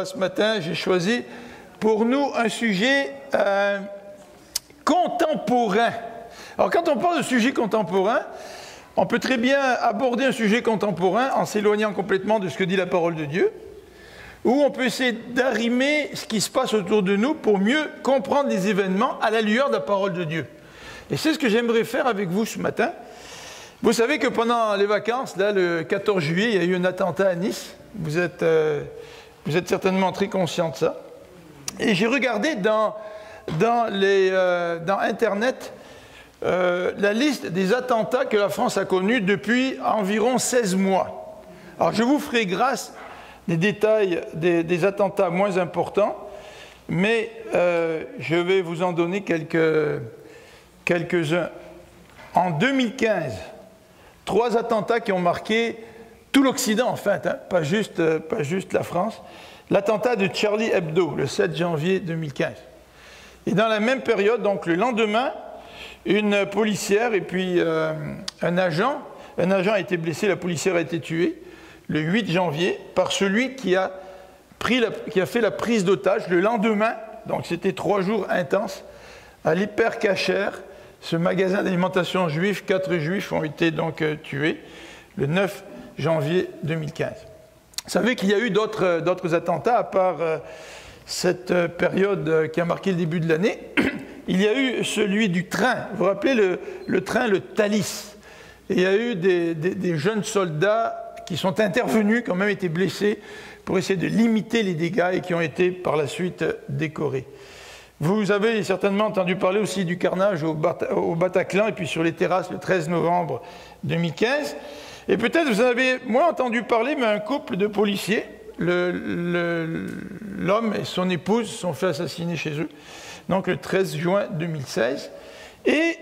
voilà, ce matin, j'ai choisi pour nous un sujet contemporain. Alors, quand on parle de sujet contemporain, on peut très bien aborder un sujet contemporain en s'éloignant complètement de ce que dit la parole de Dieu, ou on peut essayer d'arrimer ce qui se passe autour de nous pour mieux comprendre les événements à la lueur de la parole de Dieu. Et c'est ce que j'aimerais faire avec vous ce matin. Vous savez que pendant les vacances, là, le 14 juillet, il y a eu un attentat à Nice. Vous êtes certainement très conscient de ça. Et j'ai regardé dans Internet la liste des attentats que la France a connus depuis environ 16 mois. Alors, je vous ferai grâce des détails des attentats moins importants, mais je vais vous en donner quelques-uns. En 2015, 3 attentats qui ont marqué tout l'Occident, en fait, hein, pas juste la France. L'attentat de Charlie Hebdo, le 7 janvier 2015. Et dans la même période, donc le lendemain, une policière et puis un agent a été blessé, la policière a été tuée le 8 janvier par celui qui a fait la prise d'otage le lendemain, donc c'était 3 jours intenses, à l'Hyper-Cacher, ce magasin d'alimentation juif. 4 juifs ont été donc tués le 9 janvier 2015. Vous savez qu'il y a eu d'autres attentats à part cette période qui a marqué le début de l'année. Il y a eu celui du train. Vous vous rappelez le train, le Thalys. Et il y a eu des jeunes soldats qui sont intervenus, qui ont même été blessés, pour essayer de limiter les dégâts et qui ont été par la suite décorés. Vous avez certainement entendu parler aussi du carnage au Bataclan et puis sur les terrasses le 13 novembre 2015. Et peut-être vous en avez moins entendu parler, mais un couple de policiers, l'homme et son épouse se sont fait assassiner chez eux, donc le 13 juin 2016. Et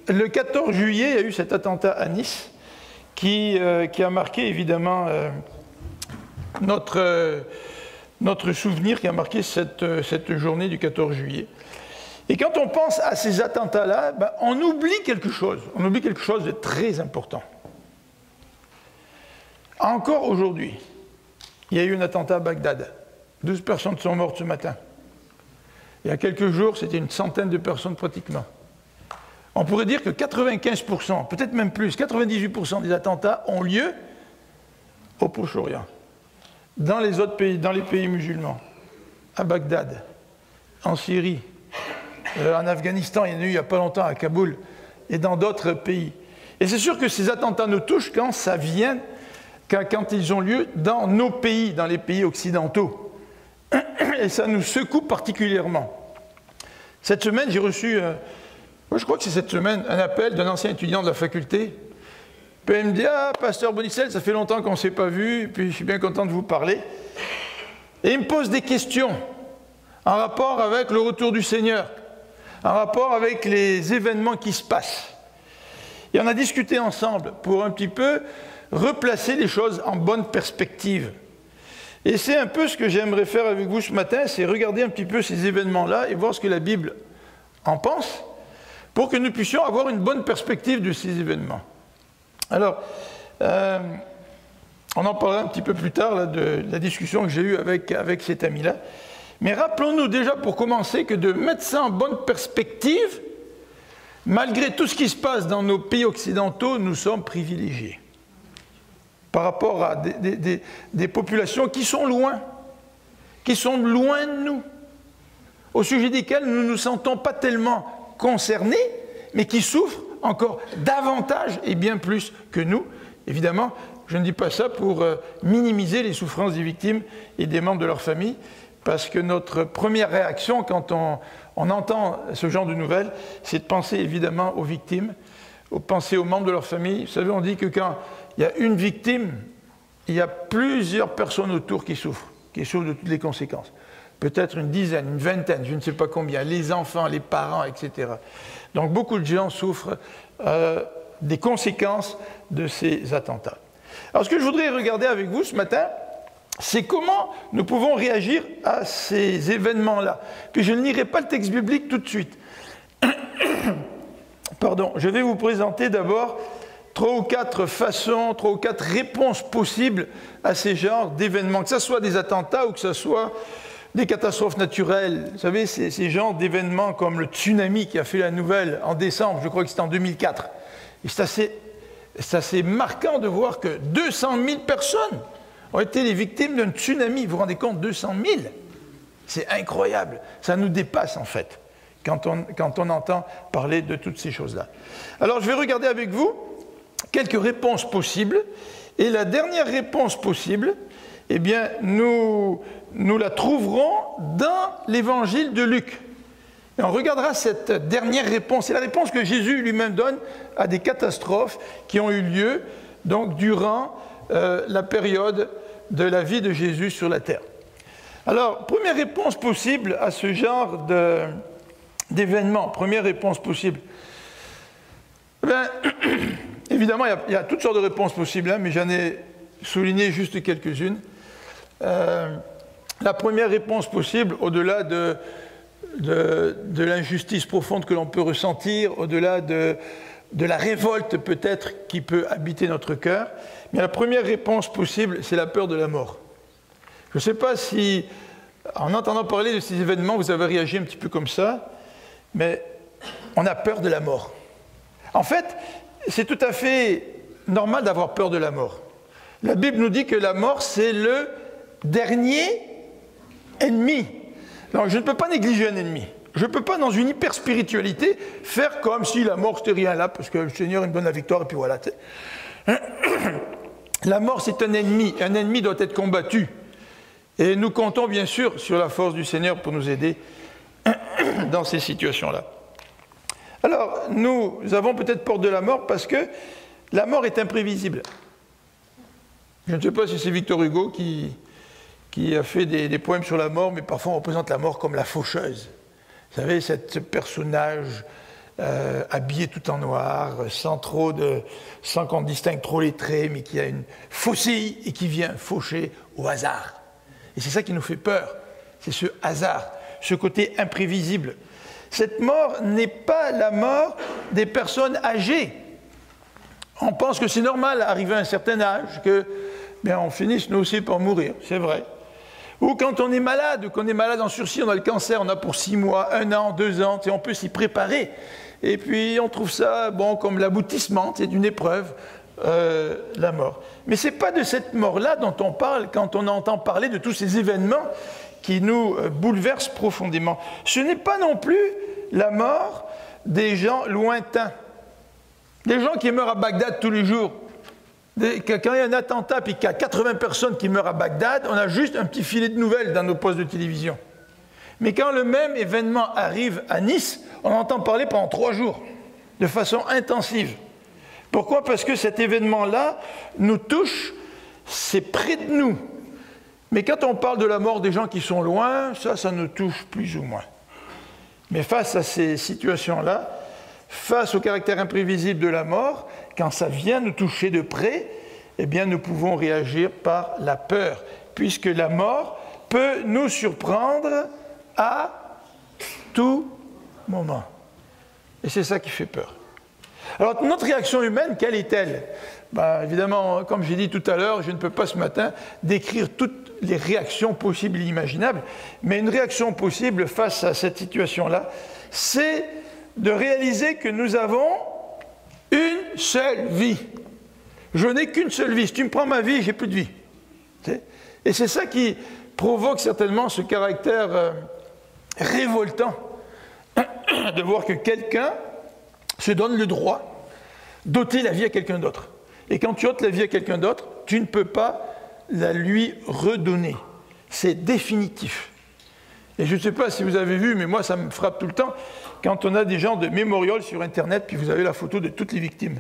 le 14 juillet, il y a eu cet attentat à Nice qui a marqué évidemment notre souvenir, qui a marqué cette journée du 14 juillet. Et quand on pense à ces attentats-là, ben, on oublie quelque chose de très important. Encore aujourd'hui, il y a eu un attentat à Bagdad. 12 personnes sont mortes ce matin. Il y a quelques jours, c'était une centaine de personnes pratiquement. On pourrait dire que 95%, peut-être même plus, 98% des attentats ont lieu au Proche-Orient, dans les autres pays, dans les pays musulmans, à Bagdad, en Syrie, en Afghanistan, il y en a eu il n'y a pas longtemps à Kaboul, et dans d'autres pays. Et c'est sûr que ces attentats nous touchent quand ça vient, quand ils ont lieu dans nos pays, dans les pays occidentaux. Et ça nous secoue particulièrement. Cette semaine, j'ai reçu, je crois que c'est cette semaine, un appel d'un ancien étudiant de la faculté. Puis il me dit « Ah, pasteur Bonicel, ça fait longtemps qu'on ne s'est pas vu, et puis je suis bien content de vous parler. » Et il me pose des questions en rapport avec le retour du Seigneur, en rapport avec les événements qui se passent. Et on a discuté ensemble pour un petit peu replacer les choses en bonne perspective. Et c'est un peu ce que j'aimerais faire avec vous ce matin, c'est regarder un petit peu ces événements-là et voir ce que la Bible en pense, pour que nous puissions avoir une bonne perspective de ces événements. Alors, on en parlera un petit peu plus tard là, de la discussion que j'ai eue avec cet ami-là. Mais rappelons-nous déjà pour commencer que de mettre ça en bonne perspective, malgré tout ce qui se passe dans nos pays occidentaux, nous sommes privilégiés par rapport à des populations qui sont loin de nous, au sujet desquelles nous ne nous sentons pas tellement concernés, mais qui souffrent encore davantage et bien plus que nous. Évidemment, je ne dis pas ça pour minimiser les souffrances des victimes et des membres de leur famille, parce que notre première réaction quand on entend ce genre de nouvelles, c'est de penser évidemment aux victimes, penser aux membres de leur famille. Vous savez, on dit que quand il y a une victime, il y a plusieurs personnes autour qui souffrent de toutes les conséquences. Peut-être une dizaine, une vingtaine, je ne sais pas combien, les enfants, les parents, etc. Donc beaucoup de gens souffrent des conséquences de ces attentats. Alors ce que je voudrais regarder avec vous ce matin, c'est comment nous pouvons réagir à ces événements-là. Puis je ne lirai pas le texte biblique tout de suite. Pardon, je vais vous présenter d'abord 3 ou 4 façons, 3 ou 4 réponses possibles à ces genres d'événements, que ce soit des attentats ou que ce soit des catastrophes naturelles. Vous savez, ces genres d'événements comme le tsunami qui a fait la nouvelle en décembre, je crois que c'était en 2004. Et c'est assez marquant de voir que 200 000 personnes ont été les victimes d'un tsunami. Vous vous rendez compte, 200 000? C'est incroyable. Ça nous dépasse en fait, quand on entend parler de toutes ces choses-là. Alors je vais regarder avec vous quelques réponses possibles. Et la dernière réponse possible, eh bien, nous la trouverons dans l'évangile de Luc. Et on regardera cette dernière réponse. C'est la réponse que Jésus lui-même donne à des catastrophes qui ont eu lieu donc, durant la période de la vie de Jésus sur la terre. Alors, première réponse possible à ce genre d'événement. Première réponse possible. Ben, évidemment, il y a toutes sortes de réponses possibles, hein, mais j'en ai souligné juste quelques-unes. La première réponse possible, au-delà de l'injustice profonde que l'on peut ressentir, au-delà de la révolte peut-être qui peut habiter notre cœur, mais la première réponse possible, c'est la peur de la mort. Je ne sais pas si, en entendant parler de ces événements, vous avez réagi un petit peu comme ça, mais on a peur de la mort. En fait, c'est tout à fait normal d'avoir peur de la mort. La Bible nous dit que la mort, c'est le dernier ennemi. Alors, je ne peux pas négliger un ennemi. Je ne peux pas, dans une hyper-spiritualité, faire comme si la mort, c'était rien là, parce que le Seigneur, il me donne la victoire, et puis voilà. La mort, c'est un ennemi. Un ennemi doit être combattu. Et nous comptons, bien sûr, sur la force du Seigneur pour nous aider dans ces situations-là. Alors, nous avons peut-être peur de la mort parce que la mort est imprévisible. Je ne sais pas si c'est Victor Hugo qui a fait des poèmes sur la mort, mais parfois on représente la mort comme la faucheuse. Vous savez, ce personnage habillé tout en noir, sans qu'on distingue trop les traits, mais qui a une faucille et qui vient faucher au hasard. Et c'est ça qui nous fait peur, c'est ce hasard, ce côté imprévisible. Cette mort n'est pas la mort des personnes âgées. On pense que c'est normal, arrivé à un certain âge, que bien, on finisse nous aussi par mourir, c'est vrai. Ou quand on est malade, ou qu'on est malade en sursis, on a le cancer, on a pour 6 mois, 1 an, 2 ans, on peut s'y préparer. Et puis on trouve ça bon, comme l'aboutissement d'une épreuve, la mort. Mais ce n'est pas de cette mort-là dont on parle quand on entend parler de tous ces événements qui nous bouleversent profondément. Ce n'est pas non plus la mort des gens lointains, des gens qui meurent à Bagdad tous les jours. Quand il y a un attentat et qu'il y a 80 personnes qui meurent à Bagdad, on a juste un petit filet de nouvelles dans nos postes de télévision. Mais quand le même événement arrive à Nice, on entend parler pendant 3 jours, de façon intensive. Pourquoi? Parce que cet événement-là nous touche, c'est près de nous. Mais quand on parle de la mort des gens qui sont loin, ça nous touche plus ou moins. Mais face à ces situations-là, face au caractère imprévisible de la mort, quand ça vient nous toucher de près, eh bien nous pouvons réagir par la peur, puisque la mort peut nous surprendre à tout moment. Et c'est ça qui fait peur. Alors notre réaction humaine, quelle est-elle? Évidemment, comme j'ai dit tout à l'heure, je ne peux pas ce matin décrire toutes les réactions possibles et imaginables, mais une réaction possible face à cette situation-là, c'est de réaliser que nous avons une seule vie. Je n'ai qu'une seule vie. Si tu me prends ma vie, j'ai plus de vie. Et c'est ça qui provoque certainement ce caractère révoltant de voir que quelqu'un se donne le droit d'ôter la vie à quelqu'un d'autre. Et quand tu ôtes la vie à quelqu'un d'autre, tu ne peux pas la lui redonner. C'est définitif. Et je ne sais pas si vous avez vu, mais moi ça me frappe tout le temps, quand on a des gens de Memorial sur Internet, puis vous avez la photo de toutes les victimes.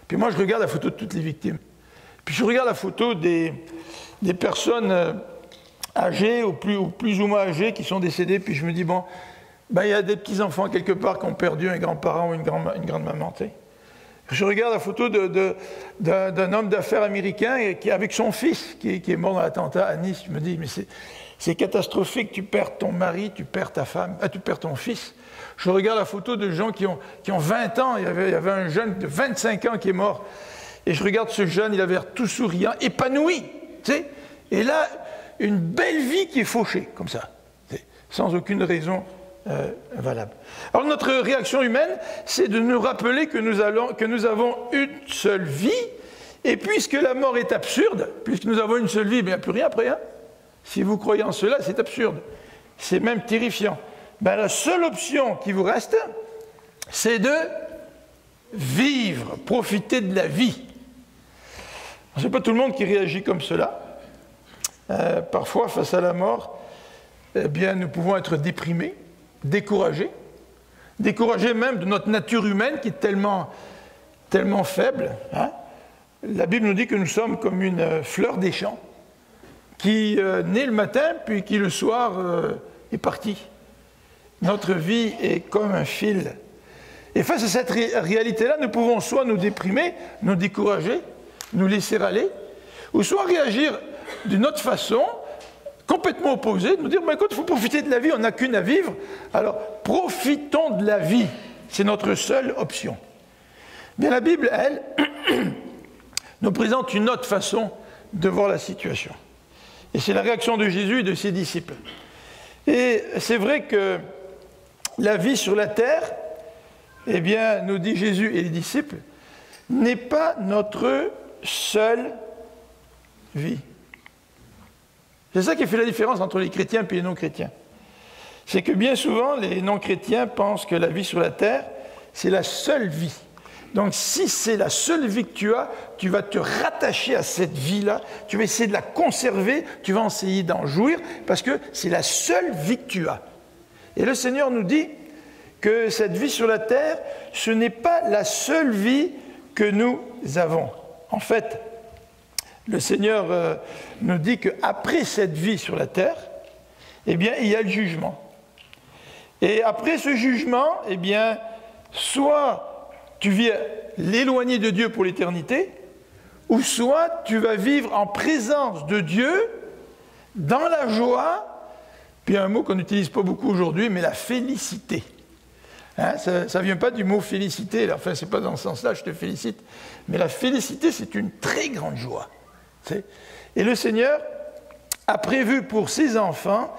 Puis moi je regarde la photo de toutes les victimes. Puis je regarde la photo des personnes âgées, ou plus ou moins âgées, qui sont décédées, puis je me dis, bon, il y a des petits-enfants quelque part qui ont perdu un grand-parent ou une grande-maman. Je regarde la photo d'un homme d'affaires américain avec son fils qui est mort dans l'attentat à Nice. Je me dis, mais C'est catastrophique, tu perds ton mari, tu perds ta femme, tu perds ton fils. Je regarde la photo de gens qui ont 20 ans, il y avait un jeune de 25 ans qui est mort. Et je regarde ce jeune, il avait l'air tout souriant, épanoui. Tu sais, et là, une belle vie qui est fauchée, comme ça, sans aucune raison valable. Alors notre réaction humaine, c'est de nous rappeler que nous avons une seule vie, et puisque la mort est absurde, puisque nous avons une seule vie, il n'y a plus rien après. Hein? Si vous croyez en cela, c'est absurde. C'est même terrifiant. Ben, la seule option qui vous reste, c'est de vivre, profiter de la vie. Ce n'est pas tout le monde qui réagit comme cela. Parfois, face à la mort, eh bien, nous pouvons être déprimés, découragés même de notre nature humaine qui est tellement faible. Hein? La Bible nous dit que nous sommes comme une fleur des champs qui naît le matin, puis qui le soir est partie. Notre vie est comme un fil. Et face à cette réalité-là, nous pouvons soit nous déprimer, nous décourager, nous laisser aller, ou soit réagir d'une autre façon, complètement opposée, nous dire, mais écoute, il faut profiter de la vie, on n'a qu'une à vivre, alors profitons de la vie, c'est notre seule option. Bien, la Bible, elle, nous présente une autre façon de voir la situation. Et c'est la réaction de Jésus et de ses disciples. Et c'est vrai que la vie sur la terre, eh bien, nous dit Jésus et les disciples, n'est pas notre seule vie. C'est ça qui fait la différence entre les chrétiens et les non-chrétiens. C'est que bien souvent, les non-chrétiens pensent que la vie sur la terre, c'est la seule vie. Donc si c'est la seule vie que tu vas te rattacher à cette vie-là, tu vas essayer de la conserver, tu vas essayer d'en jouir, parce que c'est la seule vie que tu as. Et le Seigneur nous dit que cette vie sur la terre, ce n'est pas la seule vie que nous avons. En fait, le Seigneur nous dit qu'après cette vie sur la terre, eh bien, il y a le jugement. Et après ce jugement, eh bien, soit tu vis l'éloigné de Dieu pour l'éternité, ou soit tu vas vivre en présence de Dieu, dans la joie, puis un mot qu'on n'utilise pas beaucoup aujourd'hui, mais la félicité. Hein, ça ne vient pas du mot féliciter, enfin, ce n'est pas dans ce sens-là, je te félicite, mais la félicité, c'est une très grande joie. Et le Seigneur a prévu pour ses enfants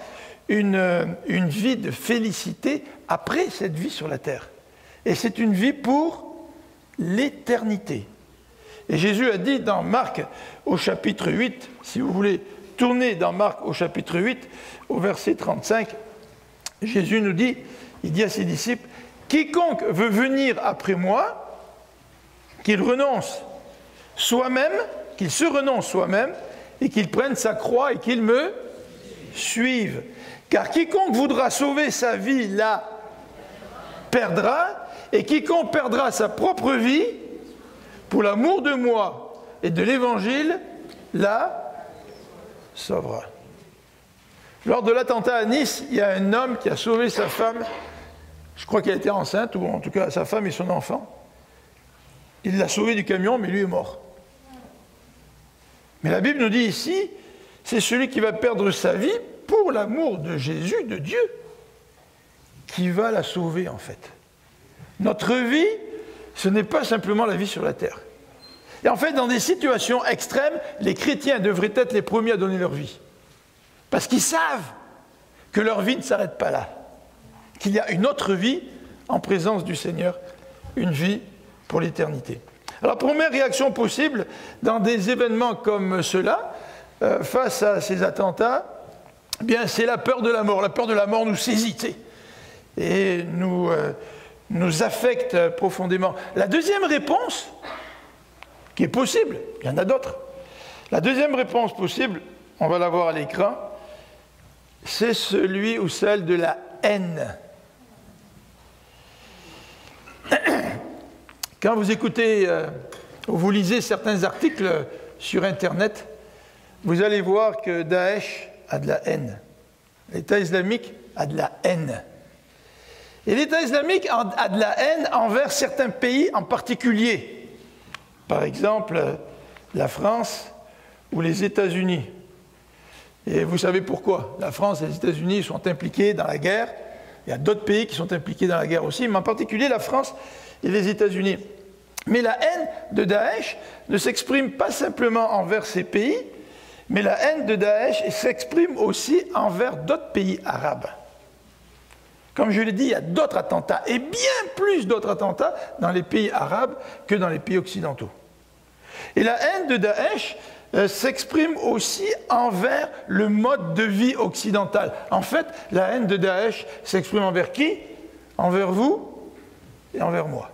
une vie de félicité après cette vie sur la terre. Et c'est une vie pour l'éternité. Et Jésus a dit dans Marc au chapitre 8, si vous voulez tourner dans Marc au chapitre 8, au verset 35, Jésus nous dit, il dit à ses disciples, « Quiconque veut venir après moi, qu'il renonce soi-même, qu'il se renonce soi-même, et qu'il prenne sa croix et qu'il me suive. Car quiconque voudra sauver sa vie, la perdra, et quiconque perdra sa propre vie, pour l'amour de moi et de l'Évangile, la sauvera. » Lors de l'attentat à Nice, il y a un homme qui a sauvé sa femme, je crois qu'elle était enceinte, ou en tout cas sa femme et son enfant. Il l'a sauvée du camion, mais lui est mort. Mais la Bible nous dit ici, c'est celui qui va perdre sa vie pour l'amour de Jésus, de Dieu, qui va la sauver en fait. Notre vie, ce n'est pas simplement la vie sur la terre. Et en fait, dans des situations extrêmes, les chrétiens devraient être les premiers à donner leur vie. Parce qu'ils savent que leur vie ne s'arrête pas là. Qu'il y a une autre vie en présence du Seigneur, une vie pour l'éternité. Alors, première réaction possible dans des événements comme ceux-là, face à ces attentats, eh bien, c'est la peur de la mort. La peur de la mort nous saisit et nous affecte profondément. La deuxième réponse, qui est possible, il y en a d'autres. La deuxième réponse possible, on va la voir à l'écran, c'est celui ou celle de la haine. Quand vous écoutez ou vous lisez certains articles sur Internet, vous allez voir que Daesh a de la haine. L'État islamique a de la haine. Et l'État islamique a de la haine envers certains pays en particulier. Par exemple, la France ou les États-Unis. Et vous savez pourquoi. La France et les États-Unis sont impliqués dans la guerre. Il y a d'autres pays qui sont impliqués dans la guerre aussi, mais en particulier la France et les États-Unis. Mais la haine de Daesh ne s'exprime pas simplement envers ces pays, mais la haine de Daesh s'exprime aussi envers d'autres pays arabes. Comme je l'ai dit, il y a d'autres attentats, et bien plus d'autres attentats dans les pays arabes que dans les pays occidentaux. Et la haine de Daesh s'exprime aussi envers le mode de vie occidental. En fait, la haine de Daesh s'exprime envers qui? Envers vous et envers moi.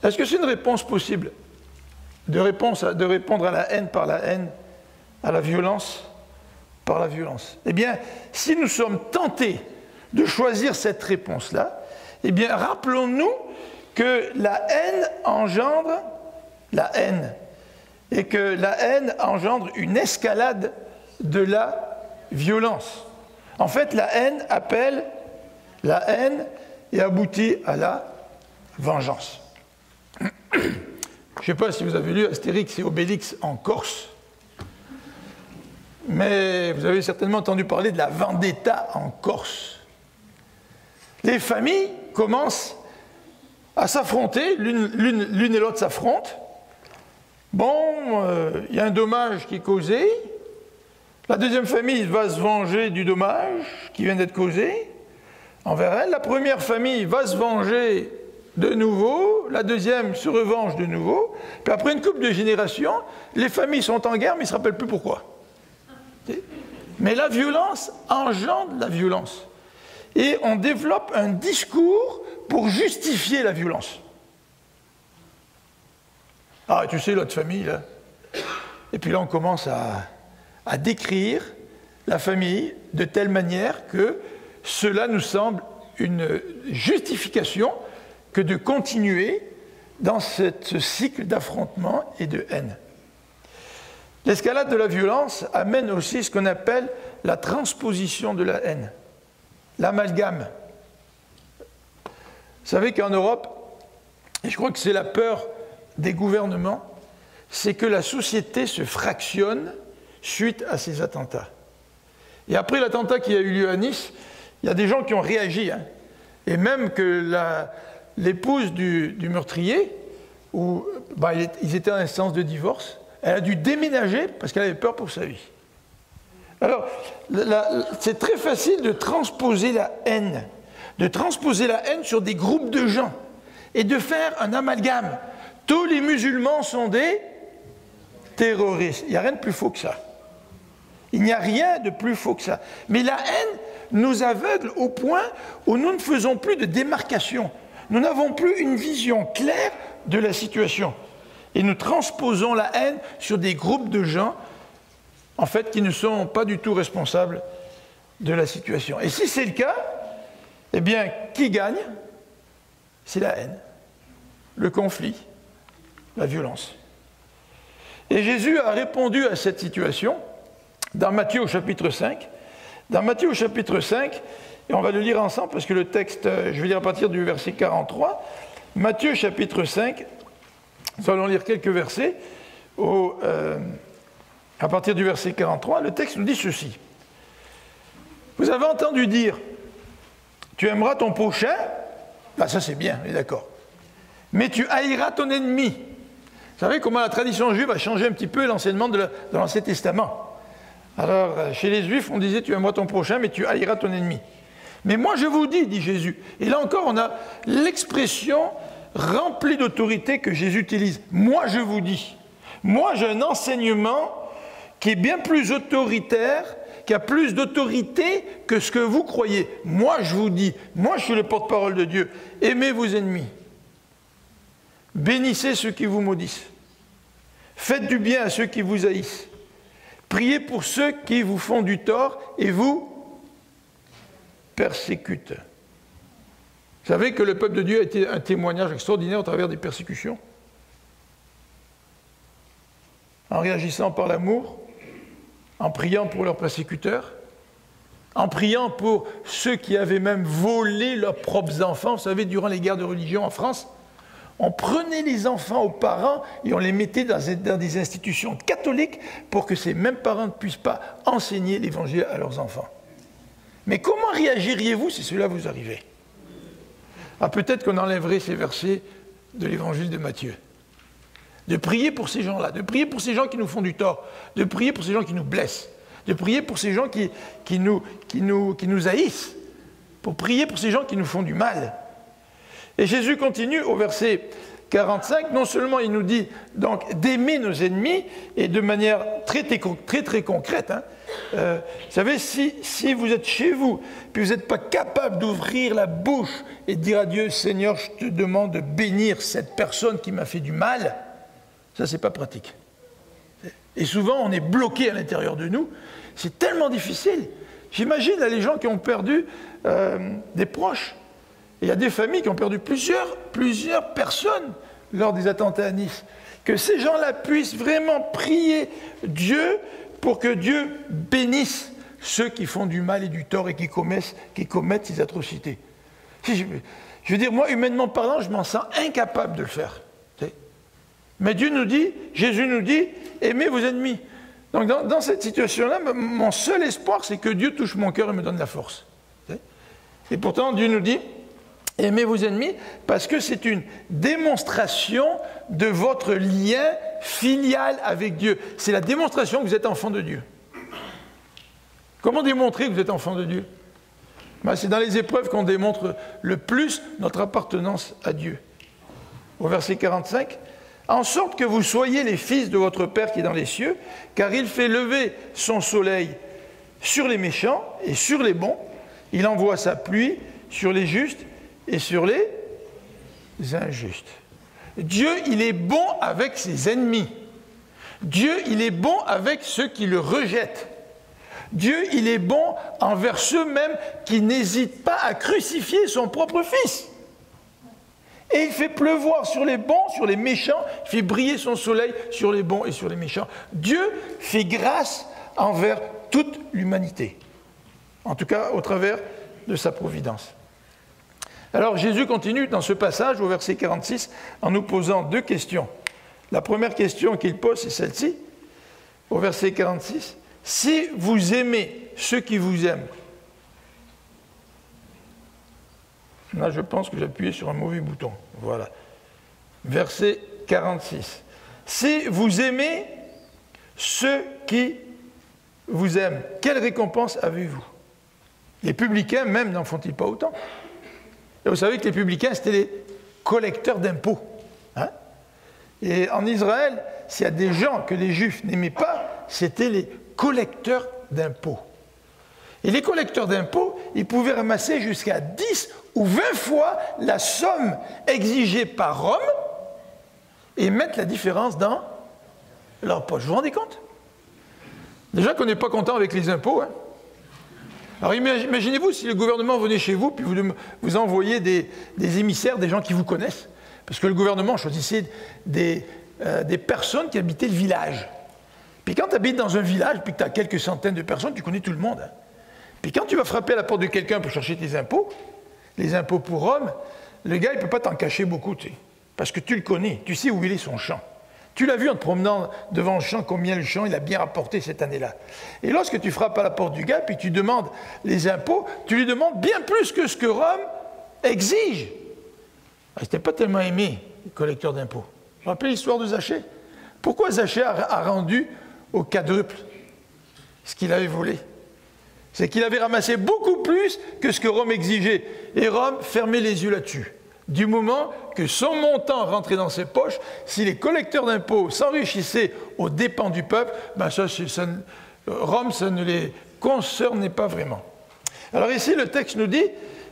Est-ce que c'est une réponse possible de répondre à la haine par la haine, à la violence par la violence? Eh bien, si nous sommes tentés de choisir cette réponse-là, eh bien, rappelons-nous que la haine engendre la haine, et que la haine engendre une escalade de la violence. En fait, la haine appelle la haine et aboutit à la vengeance. Je ne sais pas si vous avez lu Astérix et Obélix en Corse, mais vous avez certainement entendu parler de la vendetta en Corse. Les familles commencent à s'affronter, l'une et l'autre s'affrontent. Bon, il y a un dommage qui est causé. La deuxième famille va se venger du dommage qui vient d'être causé envers elle. La première famille va se venger de nouveau, la deuxième se revenge de nouveau. Puis après une couple de générations, les familles sont en guerre, mais ils ne se rappellent plus pourquoi. Mais la violence engendre la violence. Et on développe un discours pour justifier la violence. Ah, tu sais, l'autre famille, là. Et puis là, on commence à décrire la famille de telle manière que cela nous semble une justification que de continuer dans ce cycle d'affrontement et de haine. L'escalade de la violence amène aussi ce qu'on appelle la transposition de la haine, l'amalgame. Vous savez qu'en Europe, et je crois que c'est la peur des gouvernements, c'est que la société se fractionne suite à ces attentats. Et après l'attentat qui a eu lieu à Nice, il y a des gens qui ont réagi, hein, et même que l'épouse du meurtrier, ils étaient en instance de divorce, elle a dû déménager parce qu'elle avait peur pour sa vie. Alors, c'est très facile de transposer la haine sur des groupes de gens et de faire un amalgame. Tous les musulmans sont des terroristes. Il n'y a rien de plus faux que ça. Il n'y a rien de plus faux que ça. Mais la haine nous aveugle au point où nous ne faisons plus de démarcation. Nous n'avons plus une vision claire de la situation. Et nous transposons la haine sur des groupes de gens, en fait, qui ne sont pas du tout responsables de la situation. Et si c'est le cas, eh bien, qui gagne? C'est la haine, le conflit, la violence. Et Jésus a répondu à cette situation dans Matthieu au chapitre 5. Dans Matthieu au chapitre 5, et on va le lire ensemble parce que le texte, je vais lire à partir du verset 43, Matthieu chapitre 5, nous allons lire quelques versets, à partir du verset 43, le texte nous dit ceci. Vous avez entendu dire, tu aimeras ton prochain, ben ça c'est bien, on est d'accord, mais tu haïras ton ennemi. Vous savez comment la tradition juive a changé un petit peu l'enseignement de l'Ancien Testament. Alors, chez les Juifs, on disait, tu aimeras ton prochain, mais tu haïras ton ennemi. Mais moi je vous dis, dit Jésus, et là encore on a l'expression remplie d'autorité que Jésus utilise. Moi je vous dis. Moi j'ai un enseignement qui est bien plus autoritaire, qui a plus d'autorité que ce que vous croyez. Moi je vous dis, moi je suis le porte-parole de Dieu. Aimez vos ennemis. Bénissez ceux qui vous maudissent. Faites du bien à ceux qui vous haïssent. Priez pour ceux qui vous font du tort et vous persécutent. Vous savez que le peuple de Dieu a été un témoignage extraordinaire au travers des persécutions. En réagissant par l'amour, en priant pour leurs persécuteurs, en priant pour ceux qui avaient même volé leurs propres enfants. Vous savez, durant les guerres de religion en France, on prenait les enfants aux parents et on les mettait dans des institutions catholiques pour que ces mêmes parents ne puissent pas enseigner l'évangile à leurs enfants. Mais comment réagiriez-vous si cela vous arrivait? Ah, peut-être qu'on enlèverait ces versets de l'évangile de Matthieu. De prier pour ces gens-là, de prier pour ces gens qui nous font du tort, de prier pour ces gens qui nous blessent, de prier pour ces gens qui nous haïssent, pour prier pour ces gens qui nous font du mal. Et Jésus continue au verset 45, non seulement il nous dit donc d'aimer nos ennemis, et de manière très concrète. Vous savez, si vous êtes chez vous, puis vous n'êtes pas capable d'ouvrir la bouche et de dire à Dieu, Seigneur, je te demande de bénir cette personne qui m'a fait du mal, ça, c'est pas pratique. Et souvent, on est bloqué à l'intérieur de nous. C'est tellement difficile. J'imagine là, les gens qui ont perdu des proches. Il y a des familles qui ont perdu plusieurs personnes lors des attentats à Nice. Que ces gens-là puissent vraiment prier Dieu pour que Dieu bénisse ceux qui font du mal et du tort et qui commettent ces atrocités. Je veux dire, moi, humainement parlant, je m'en sens incapable de le faire. Mais Dieu nous dit, Jésus nous dit, aimez vos ennemis. Donc dans cette situation-là, mon seul espoir, c'est que Dieu touche mon cœur et me donne la force. Et pourtant, Dieu nous dit, aimez vos ennemis, parce que c'est une démonstration de votre lien filial avec Dieu. C'est la démonstration que vous êtes enfant de Dieu. Comment démontrer que vous êtes enfant de Dieu? C'est dans les épreuves qu'on démontre le plus notre appartenance à Dieu. Au verset 45, en sorte que vous soyez les fils de votre Père qui est dans les cieux, car il fait lever son soleil sur les méchants et sur les bons. Il envoie sa pluie sur les justes et sur les injustes. Dieu, il est bon avec ses ennemis. Dieu, il est bon avec ceux qui le rejettent. Dieu, il est bon envers ceux-mêmes qui n'hésitent pas à crucifier son propre Fils. Et il fait pleuvoir sur les bons, sur les méchants, il fait briller son soleil sur les bons et sur les méchants. Dieu fait grâce envers toute l'humanité, en tout cas au travers de sa providence. Alors Jésus continue dans ce passage au verset 46 en nous posant deux questions. La première question qu'il pose, c'est celle-ci, au verset 46. « Si vous aimez ceux qui vous aiment », là, je pense que j'ai appuyé sur un mauvais bouton. Voilà. Verset 46. « Si vous aimez ceux qui vous aiment, quelle récompense avez-vous » Les publicains, même, n'en font-ils pas autant? Et vous savez que les publicains, c'était les collecteurs d'impôts. Et en Israël, s'il y a des gens que les Juifs n'aimaient pas, c'était les collecteurs d'impôts. Et les collecteurs d'impôts, ils pouvaient ramasser jusqu'à 10 ou 20 fois la somme exigée par Rome et mettre la différence dans leur poche. Vous vous rendez compte? Déjà qu'on n'est pas content avec les impôts. Alors imaginez-vous si le gouvernement venait chez vous puis vous envoyez des émissaires, des gens qui vous connaissent, parce que le gouvernement choisissait des personnes qui habitaient le village. Puis quand tu habites dans un village, puis que tu as quelques centaines de personnes, tu connais tout le monde. Puis quand tu vas frapper à la porte de quelqu'un pour chercher tes impôts, les impôts pour Rome, le gars, il ne peut pas t'en cacher beaucoup, tu sais, parce que tu le connais, tu sais où il est son champ. Tu l'as vu en te promenant devant le champ, combien le champ il a bien rapporté cette année-là. Et lorsque tu frappes à la porte du gars, puis tu demandes les impôts, tu lui demandes bien plus que ce que Rome exige. Il n'était pas tellement aimé, le collecteur d'impôts. Vous vous rappelez l'histoire de Zachée? Pourquoi Zachée a rendu au quadruple ce qu'il avait volé? C'est qu'il avait ramassé beaucoup plus que ce que Rome exigeait. Et Rome fermait les yeux là-dessus. Du moment que son montant rentrait dans ses poches, si les collecteurs d'impôts s'enrichissaient aux dépens du peuple, Rome, ça ne les concernait pas vraiment. Alors ici, le texte nous dit,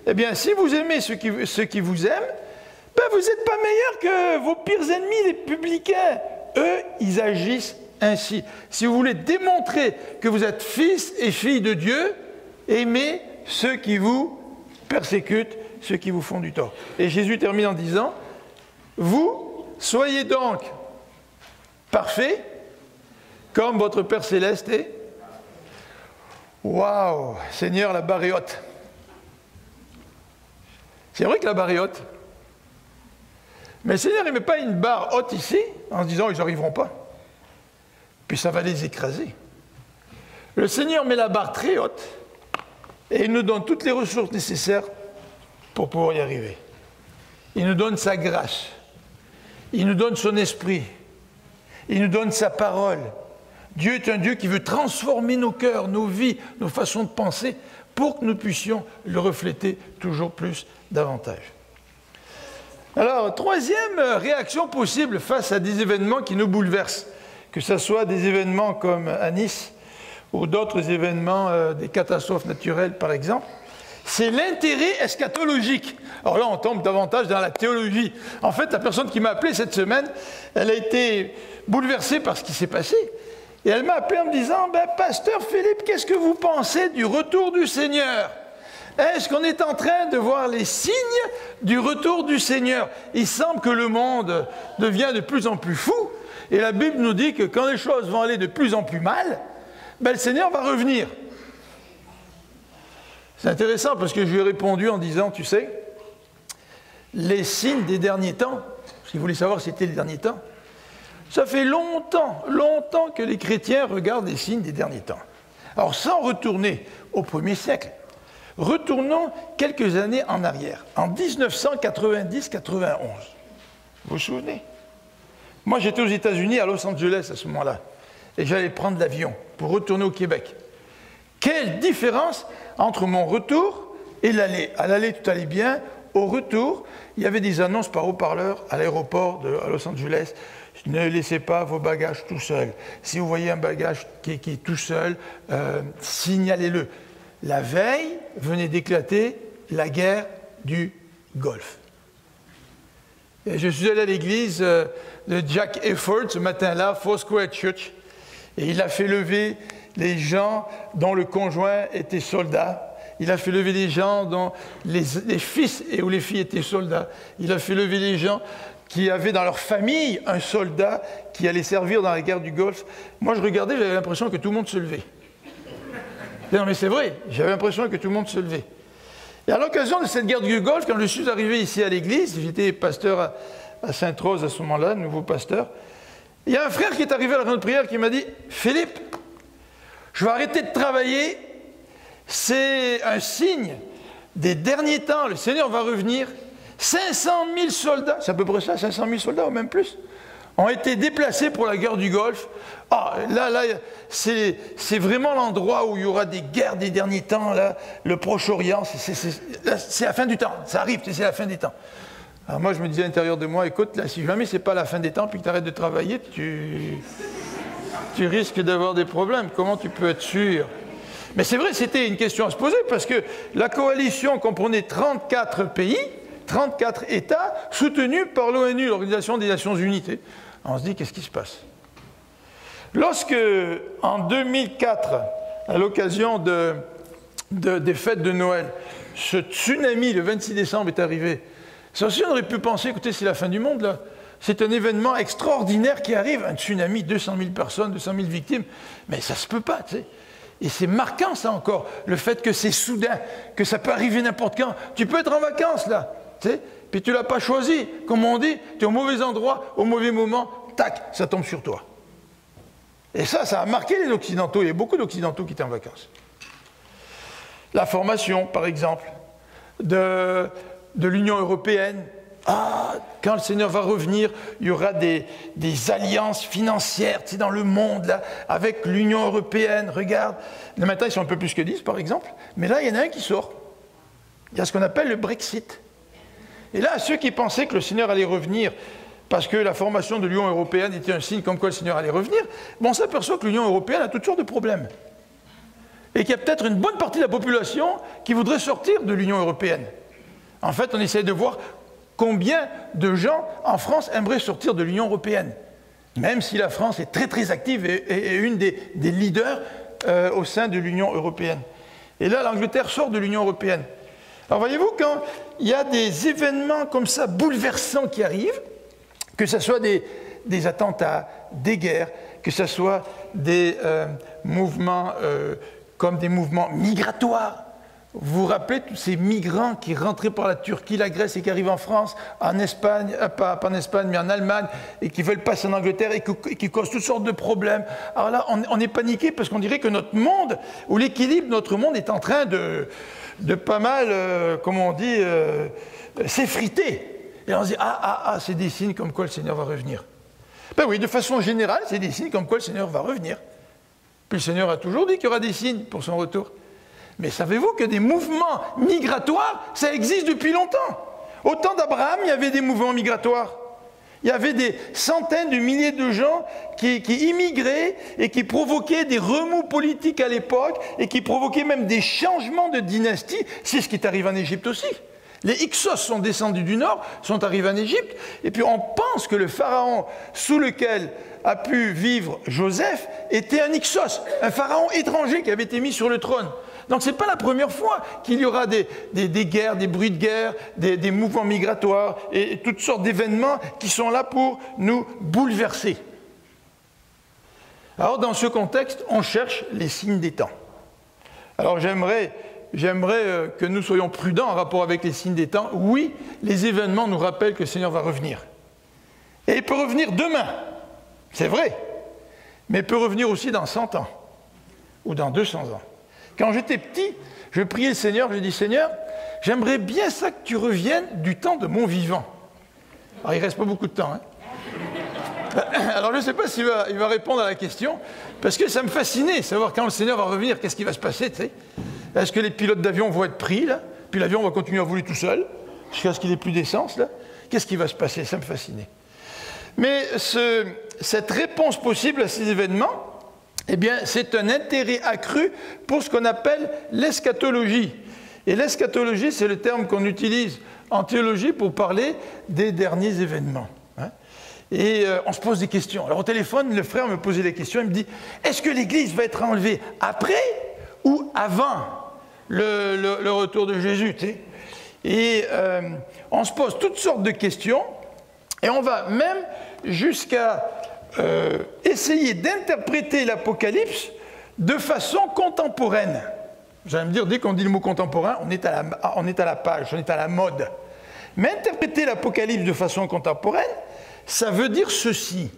eh bien, si vous aimez ceux qui vous aiment, ben vous n'êtes pas meilleurs que vos pires ennemis, les publicains. Eux, ils agissent ainsi. Si vous voulez démontrer que vous êtes fils et filles de Dieu, aimez ceux qui vous persécutent, ceux qui vous font du tort. Et Jésus termine en disant, vous, soyez donc parfaits, comme votre Père Céleste est. Waouh, Seigneur, la barre est haute. C'est vrai que la barre est haute. Mais le Seigneur ne met pas une barre haute ici, en se disant, ils n'arriveront pas. Puis ça va les écraser. Le Seigneur met la barre très haute, et il nous donne toutes les ressources nécessaires pour pouvoir y arriver. Il nous donne sa grâce. Il nous donne son esprit. Il nous donne sa parole. Dieu est un Dieu qui veut transformer nos cœurs, nos vies, nos façons de penser, pour que nous puissions le refléter toujours plus davantage. Alors, troisième réaction possible face à des événements qui nous bouleversent, que ce soit des événements comme à Nice ou d'autres événements, des catastrophes naturelles par exemple, c'est l'intérêt eschatologique. Alors là, on tombe davantage dans la théologie. En fait, la personne qui m'a appelé cette semaine, elle a été bouleversée par ce qui s'est passé. Et elle m'a appelé en me disant, Pasteur Philippe, qu'est-ce que vous pensez du retour du Seigneur? Est-ce qu'on est en train de voir les signes du retour du Seigneur? Il semble que le monde devient de plus en plus fou. Et la Bible nous dit que quand les choses vont aller de plus en plus mal, le Seigneur va revenir. C'est intéressant parce que je lui ai répondu en disant, tu sais, les signes des derniers temps, si vous voulez savoir si c'était les derniers temps, ça fait longtemps que les chrétiens regardent les signes des derniers temps. Alors sans retourner au 1er siècle, retournons quelques années en arrière, en 1990-91. Vous vous souvenez? Moi j'étais aux États-Unis, à Los Angeles à ce moment-là, et j'allais prendre l'avion pour retourner au Québec. Quelle différence entre mon retour et l'aller. À l'aller, tout allait bien. Au retour, il y avait des annonces par haut-parleur à l'aéroport de Los Angeles. Ne laissez pas vos bagages tout seuls. Si vous voyez un bagage qui est tout seul, signalez-le. La veille venait d'éclater la guerre du Golfe. Et je suis allé à l'église de Jack Efford ce matin-là, Foursquare Church, et il a fait lever les gens dont le conjoint était soldat. Il a fait lever les gens dont les fils et ou les filles étaient soldats. Il a fait lever les gens qui avaient dans leur famille un soldat qui allait servir dans la guerre du Golfe. Moi, je regardais, j'avais l'impression que tout le monde se levait. Non, mais c'est vrai, j'avais l'impression que tout le monde se levait. Et à l'occasion de cette guerre du Golfe, quand je suis arrivé ici à l'église, j'étais pasteur à Sainte-Rose à ce moment-là, nouveau pasteur, il y a un frère qui est arrivé à la réunion de prière qui m'a dit « Philippe, je vais arrêter de travailler, c'est un signe des derniers temps, le Seigneur va revenir. 500 000 soldats, c'est à peu près ça, 500 000 soldats ou même plus, ont été déplacés pour la guerre du Golfe. Ah, là c'est vraiment l'endroit où il y aura des guerres des derniers temps, là, le Proche-Orient, c'est la fin du temps, ça arrive, c'est la fin des temps. Alors moi, je me disais à l'intérieur de moi, écoute, là, si jamais c'est pas la fin des temps, puis que tu arrêtes de travailler, tu risques d'avoir des problèmes. Comment tu peux être sûr? Mais c'est vrai, c'était une question à se poser, parce que la coalition comprenait 34 pays, 34 États, soutenus par l'ONU, l'Organisation des Nations Unies. On se dit, qu'est-ce qui se passe? Lorsque, en 2004, à l'occasion des fêtes de Noël, ce tsunami, le 26 décembre, est arrivé, ça aussi, on aurait pu penser, écoutez, c'est la fin du monde, là. C'est un événement extraordinaire qui arrive, un tsunami, 200 000 personnes, 200 000 victimes, mais ça ne se peut pas, tu sais. Et c'est marquant, ça encore, le fait que c'est soudain, que ça peut arriver n'importe quand. Tu peux être en vacances, là, tu sais, puis tu ne l'as pas choisi. Comme on dit, tu es au mauvais endroit, au mauvais moment, tac, ça tombe sur toi. Et ça a marqué les Occidentaux. Il y a beaucoup d'Occidentaux qui étaient en vacances. La formation, par exemple, de l'Union européenne. Ah, quand le Seigneur va revenir, il y aura des alliances financières, tu sais, dans le monde, là, avec l'Union européenne. Regarde, le matin, ils sont un peu plus que 10, par exemple, mais là, il y en a un qui sort. Il y a ce qu'on appelle le Brexit. Et là, ceux qui pensaient que le Seigneur allait revenir, parce que la formation de l'Union européenne était un signe comme quoi le Seigneur allait revenir, on s'aperçoit que l'Union européenne a toutes sortes de problèmes. Et qu'il y a peut-être une bonne partie de la population qui voudrait sortir de l'Union européenne. En fait, on essaie de voir combien de gens en France aimeraient sortir de l'Union européenne, même si la France est très très active et une des leaders au sein de l'Union européenne. Et là, l'Angleterre sort de l'Union européenne. Alors voyez-vous, quand il y a des événements comme ça bouleversants qui arrivent, que ce soit des attentats, des guerres, que ce soit des mouvements comme des mouvements migratoires, vous vous rappelez tous ces migrants qui rentraient par la Turquie, la Grèce et qui arrivent en France, en Espagne, pas en Espagne, mais en Allemagne, et qui veulent passer en Angleterre et qui causent toutes sortes de problèmes. Alors là, on est paniqué parce qu'on dirait que notre monde, ou l'équilibre de notre monde est en train de pas mal, comment on dit, s'effriter. Et on se dit, c'est des signes comme quoi le Seigneur va revenir. Ben oui, de façon générale, c'est des signes comme quoi le Seigneur va revenir. Puis le Seigneur a toujours dit qu'il y aura des signes pour son retour. Mais savez-vous que des mouvements migratoires, ça existe depuis longtemps. Au temps d'Abraham, il y avait des mouvements migratoires. Il y avait des centaines de milliers de gens qui immigraient et qui provoquaient des remous politiques à l'époque et qui provoquaient même des changements de dynastie. C'est ce qui est arrivé en Égypte aussi. Les Hyksos sont descendus du nord, sont arrivés en Égypte, et puis on pense que le pharaon sous lequel a pu vivre Joseph était un Hyksos, un pharaon étranger qui avait été mis sur le trône. Donc ce n'est pas la première fois qu'il y aura des guerres, des bruits de guerre, des mouvements migratoires et toutes sortes d'événements qui sont là pour nous bouleverser. Alors dans ce contexte, on cherche les signes des temps. Alors j'aimerais que nous soyons prudents en rapport avec les signes des temps. Oui, les événements nous rappellent que le Seigneur va revenir. Et il peut revenir demain, c'est vrai, mais il peut revenir aussi dans 100 ans ou dans 200 ans. Quand j'étais petit, je priais le Seigneur, je dis « Seigneur, j'aimerais bien ça que tu reviennes du temps de mon vivant. » Alors il ne reste pas beaucoup de temps. Hein. Alors je ne sais pas s'il va répondre à la question, parce que ça me fascinait, savoir quand le Seigneur va revenir, qu'est-ce qui va se passer, tu sais. Est-ce que les pilotes d'avion vont être pris, là? Puis l'avion va continuer à voler tout seul, jusqu'à ce qu'il n'ait plus d'essence, là? Qu'est-ce qui va se passer? Ça me fascinait. Mais cette réponse possible à ces événements, eh bien, c'est un intérêt accru pour ce qu'on appelle l'eschatologie. Et l'eschatologie, c'est le terme qu'on utilise en théologie pour parler des derniers événements. Hein. Et on se pose des questions. Alors au téléphone, le frère me posait des questions, il me dit « Est-ce que l'Église va être enlevée après ou avant le retour de Jésus » tu sais. Et on se pose toutes sortes de questions, et on va même jusqu'à essayer d'interpréter l'Apocalypse de façon contemporaine. Vous allez me dire, dès qu'on dit le mot contemporain, on est à la page, on est à la mode. Mais interpréter l'Apocalypse de façon contemporaine, ça veut dire ceci.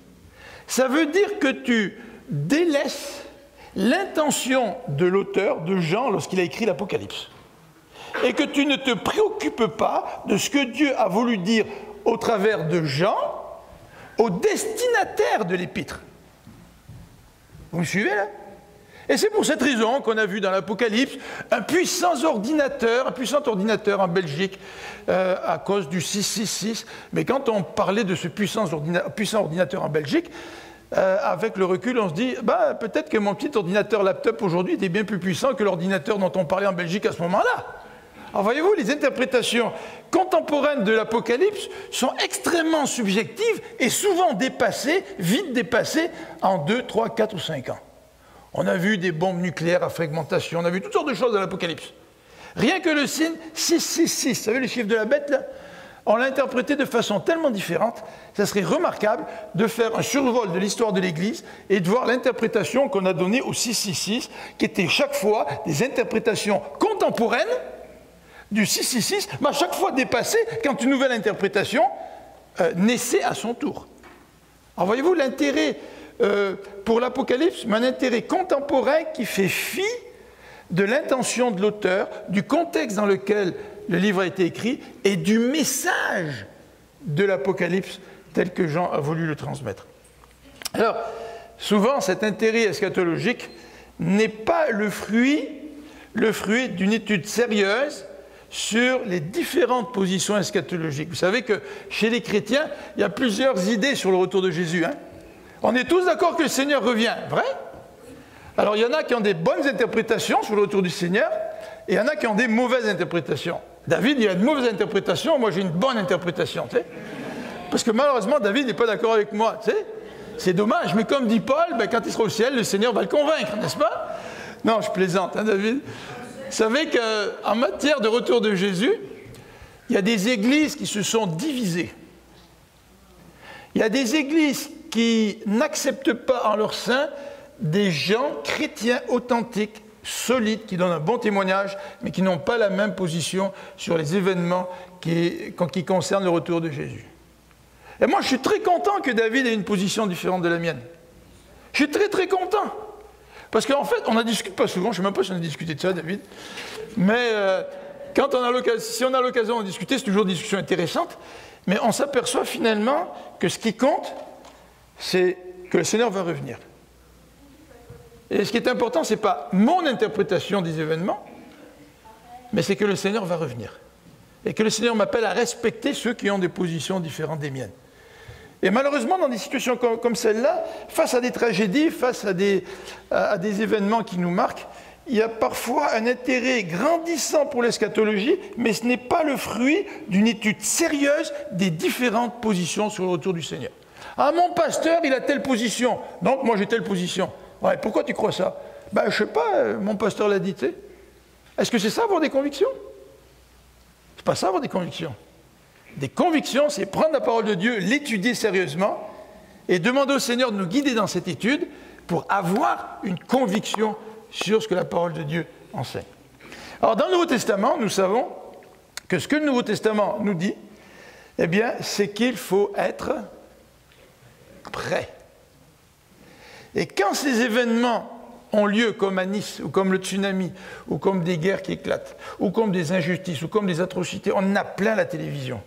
Ça veut dire que tu délaisses l'intention de l'auteur, de Jean, lorsqu'il a écrit l'Apocalypse. Et que tu ne te préoccupes pas de ce que Dieu a voulu dire au travers de Jean, au destinataire de l'épître. Vous me suivez là? Et c'est pour cette raison qu'on a vu dans l'Apocalypse un puissant ordinateur en Belgique à cause du 666. Mais quand on parlait de ce puissant ordinateur en Belgique, avec le recul, on se dit peut-être que mon petit ordinateur laptop aujourd'hui était bien plus puissant que l'ordinateur dont on parlait en Belgique à ce moment-là. Alors voyez-vous, les interprétations contemporaines de l'Apocalypse sont extrêmement subjectives et souvent dépassées, vite dépassées, en 2, 3, 4 ou 5 ans. On a vu des bombes nucléaires à fragmentation, on a vu toutes sortes de choses dans l'Apocalypse. Rien que le signe 666, vous savez le chiffre de la bête là? On l'a interprété de façon tellement différente, ça serait remarquable de faire un survol de l'histoire de l'Église et de voir l'interprétation qu'on a donnée au 666, qui était chaque fois des interprétations contemporaines du 666, mais à chaque fois dépassée quand une nouvelle interprétation naissait à son tour. Alors voyez-vous l'intérêt pour l'Apocalypse, mais un intérêt contemporain qui fait fi de l'intention de l'auteur, du contexte dans lequel le livre a été écrit et du message de l'Apocalypse tel que Jean a voulu le transmettre. Alors, souvent, cet intérêt eschatologique n'est pas le fruit d'une étude sérieuse sur les différentes positions eschatologiques. Vous savez que chez les chrétiens, il y a plusieurs idées sur le retour de Jésus. Hein? On est tous d'accord que le Seigneur revient, vrai? Alors il y en a qui ont des bonnes interprétations sur le retour du Seigneur, et il y en a qui ont des mauvaises interprétations. David, il a une mauvaise interprétation, moi j'ai une bonne interprétation, tu sais? Parce que malheureusement, David n'est pas d'accord avec moi, tu sais? C'est dommage, mais comme dit Paul, quand il sera au ciel, le Seigneur va le convaincre, n'est-ce pas? Non, je plaisante, hein, David? Vous savez qu'en matière de retour de Jésus, il y a des églises qui se sont divisées. Il y a des églises qui n'acceptent pas en leur sein des gens chrétiens authentiques solides, qui donnent un bon témoignage, mais qui n'ont pas la même position sur les événements qui concernent le retour de Jésus. Et moi, je suis très content que David ait une position différente de la mienne. Je suis très, très content. Parce qu'en fait, on n'en discute pas souvent, je ne sais même pas si on a discuté de ça, David, mais si on a l'occasion d'en discuter, c'est toujours une discussion intéressante, mais on s'aperçoit finalement que ce qui compte, c'est que le Seigneur va revenir. Et ce qui est important, ce n'est pas mon interprétation des événements, mais c'est que le Seigneur va revenir. Et que le Seigneur m'appelle à respecter ceux qui ont des positions différentes des miennes. Et malheureusement, dans des situations comme celle-là, face à des tragédies, face à des événements qui nous marquent, il y a parfois un intérêt grandissant pour l'eschatologie, mais ce n'est pas le fruit d'une étude sérieuse des différentes positions sur le retour du Seigneur. Ah, mon pasteur, il a telle position, donc moi j'ai telle position. Ouais, pourquoi tu crois ça? Ben, je ne sais pas, mon pasteur l'a dit, tu sais. Est-ce que c'est ça avoir des convictions? C'est pas ça avoir des convictions. Des convictions, c'est prendre la parole de Dieu, l'étudier sérieusement et demander au Seigneur de nous guider dans cette étude pour avoir une conviction sur ce que la parole de Dieu enseigne. Alors, dans le Nouveau Testament, nous savons que ce que le Nouveau Testament nous dit, eh bien, c'est qu'il faut être prêt. Et quand ces événements ont lieu comme à Nice, ou comme le tsunami, ou comme des guerres qui éclatent, ou comme des injustices, ou comme des atrocités, on en a plein la télévision.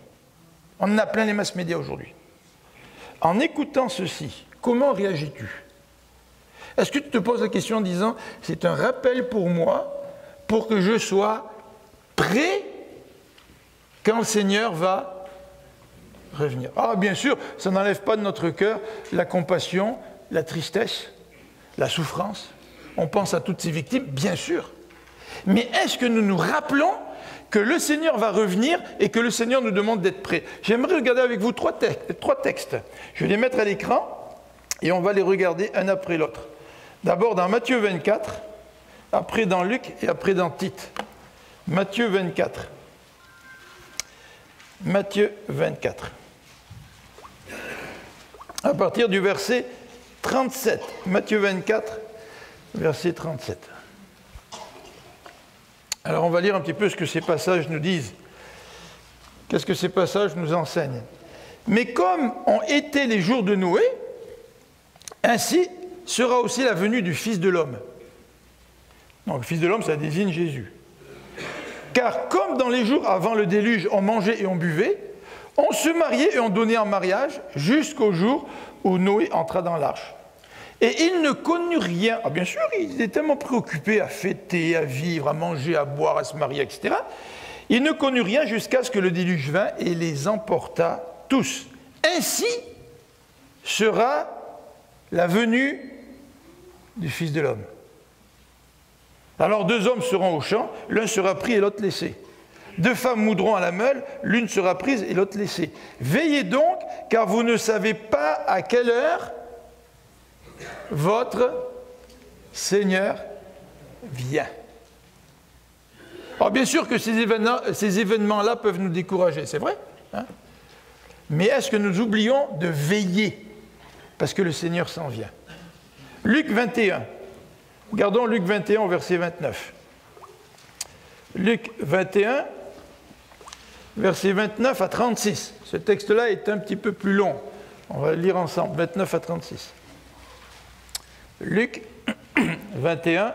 On en a plein les masses médias aujourd'hui. En écoutant ceci, comment réagis-tu? Est-ce que tu te poses la question en disant, c'est un rappel pour moi, pour que je sois prêt quand le Seigneur va revenir? Ah, bien sûr, ça n'enlève pas de notre cœur la compassion, la tristesse, la souffrance. On pense à toutes ces victimes, bien sûr. Mais est-ce que nous nous rappelons que le Seigneur va revenir et que le Seigneur nous demande d'être prêts? J'aimerais regarder avec vous trois textes. Je vais les mettre à l'écran et on va les regarder un après l'autre. D'abord dans Matthieu 24, après dans Luc et après dans Tite. Matthieu 24. Matthieu 24. À partir du verset 37. Matthieu 24, verset 37. Alors on va lire un petit peu ce que ces passages nous disent. Qu'est-ce que ces passages nous enseignent? Mais comme ont été les jours de Noé, ainsi sera aussi la venue du Fils de l'homme. Donc le Fils de l'homme, ça désigne Jésus. Car comme dans les jours avant le déluge, on mangeait et on buvait, on se mariait et on donnait en mariage jusqu'au jour où Noé entra dans l'arche. Et il ne connut rien. Ah, bien sûr, il était tellement préoccupé à fêter, à vivre, à manger, à boire, à se marier, etc. Il ne connut rien jusqu'à ce que le déluge vint et les emporta tous. Ainsi sera la venue du Fils de l'homme. Alors 2 hommes seront au champ, l'un sera pris et l'autre laissé. 2 femmes moudront à la meule, l'une sera prise et l'autre laissée. Veillez donc, car vous ne savez pas à quelle heure votre Seigneur vient. Alors bien sûr que ces événements-là peuvent nous décourager, c'est vrai, hein? Mais est-ce que nous oublions de veiller parce que le Seigneur s'en vient? Luc 21. Regardons Luc 21 au verset 29. Luc 21, versets 29 à 36. Ce texte-là est un petit peu plus long. On va le lire ensemble, 29 à 36. Luc 21,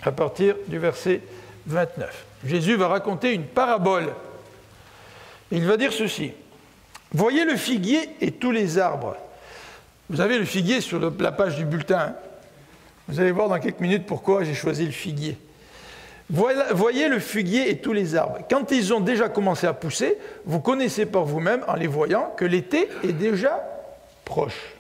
à partir du verset 29. Jésus va raconter une parabole. Il va dire ceci. Voyez le figuier et tous les arbres. Vous avez le figuier sur la page du bulletin. Hein? Vous allez voir dans quelques minutes pourquoi j'ai choisi le figuier. Voyez le figuier et tous les arbres. Quand ils ont déjà commencé à pousser, vous connaissez par vous-même, en les voyant, que l'été est déjà proche.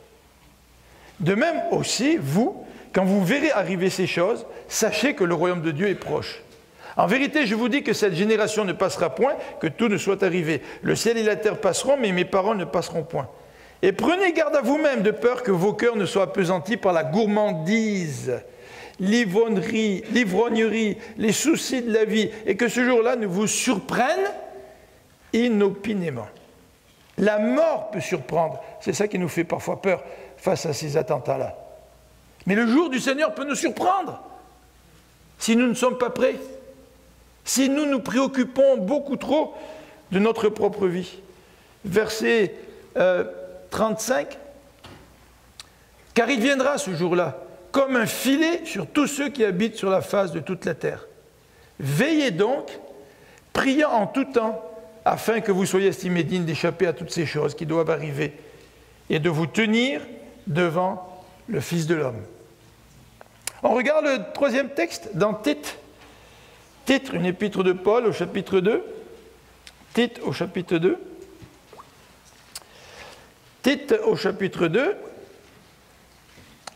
De même aussi, vous, quand vous verrez arriver ces choses, sachez que le royaume de Dieu est proche. En vérité, je vous dis que cette génération ne passera point, que tout ne soit arrivé. Le ciel et la terre passeront, mais mes paroles ne passeront point. Et prenez garde à vous-même de peur que vos cœurs ne soient appesantis par la gourmandise, l'ivrognerie, les soucis de la vie, et que ce jour-là ne vous surprenne inopinément. La mort peut surprendre, c'est ça qui nous fait parfois peur face à ces attentats-là. Mais le jour du Seigneur peut nous surprendre. si nous ne sommes pas prêts, si nous nous préoccupons beaucoup trop de notre propre vie. Verset 35. Car il viendra ce jour-là, comme un filet sur tous ceux qui habitent sur la face de toute la terre. Veillez donc, priant en tout temps, afin que vous soyez estimés dignes d'échapper à toutes ces choses qui doivent arriver et de vous tenir devant le Fils de l'homme. On regarde le troisième texte dans Tite. Tite, une épître de Paul au chapitre 2. Tite au chapitre 2. Tite au chapitre 2,